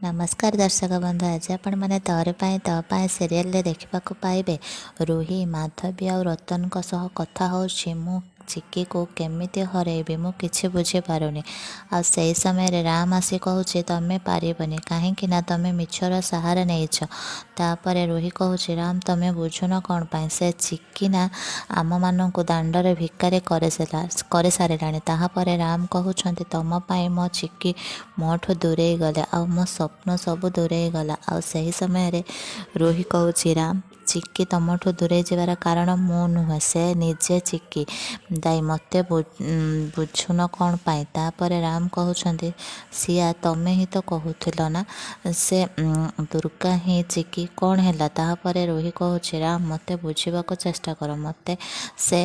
नमस्कार दर्शक बंधु आज आपण मैंने तोरे पाए सीरियल देखा पाइबे रूही माधवी और रतन सह कथा हो चिक्की को केमिति हरैबी मु किछि बुझी पारुनी आ से समय रे राम आसी कहूँ तमें पारबनी कहीं तमें मिछर सहारा नहीं तापर रूही कहूँ राम तमें बुझुन कौन पाई से चिक्की ना आम मानू दांडरे भिकारी कर सारे तापर राम कहते तुम पाई मो चिक्की मोठू दूरे गले आ मो स्वप्न सब दूरे गला आ सही समय रूही कहूँ राम चिक्की तुमठू दूरे जबार कारण मु नुहे से निजे चिक्की दाई मते बुझुन कौन पाई तापर राम कहते सिया तमें ही तो कहूल ना से दुर्गा ही चिक्की कौन है तापर रूही कहूँ राम मते बुझा चेष्टा कर मते से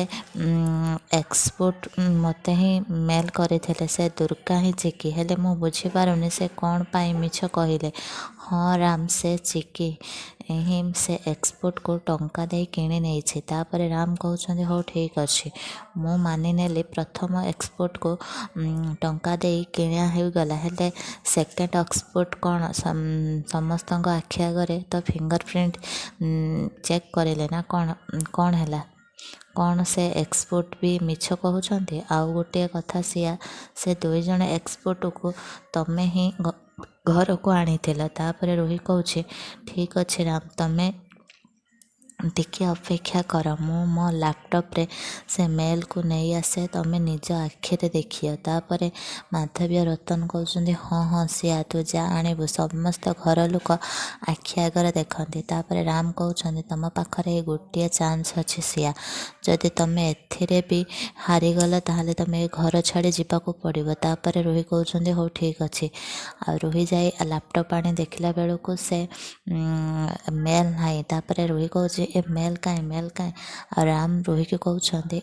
एक्सपोर्ट मते ही मेल करते से दुर्गा ही चिक्की हेले मु बुझीपारुनी से कौन पाई मिछ कहले हाँ राम से चिक्की ही से एक्सपोर्ट को टंका दे किणी नहीं तापर राम कहते हो ठीक अच्छे मु मानि नेली प्रथम एक्सपोर्ट को टंका दे किणा हो गला हेले सेकेंड एक्सपोर्ट कौन समस्त आखि आगे तो फिंगरप्रिंट चेक करेले ना कौन कौन है कौन से एक्सपोर्ट भी मिछ कहते आउ गोटे कथा सिया से दुई जन एक्सपोर्ट को तमें ही घर को आनी तापर रूही कहूँ ठीक अच्छे राम तमें टिके अपेक्षा कर मु मो लैपटॉप रे से मेल को नहीं आसे तमें निज आखिरे देखिए तापर माधवी और रतन कहते हाँ हाँ सिया तू जा आणबू समस्त घर लोक आखि आगे देखते तापर राम कहते तुम पाखे गोटे चांस अच्छे सिया जदि तुम्हें एथिरे भी हारीगल ताहले तुम्हें घर छाड़ी जावाक पड़ो तापर रूही कहते हो ठीक अच्छे आ रूही जाए लैपटॉप आनी देखला बेलू से मेल ना तापर रूही कहूँ ए मेल कहीं और राम रूही के कहते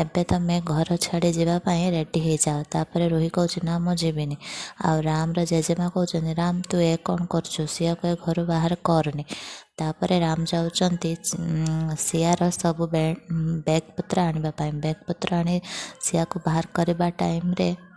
एबे तमें घर छाड़ी जावाई रेडी हो जाओ तापर रूही कहूँ ना मु जीविनी आ राम जेजेमा कहते राम तू ए कौन कर सिया कहे घर बाहर करनी तापर राम जाऊँच सियार सब बैग पत्र आने बैग पत्र आनी सिया को बाहर करवा टाइम रे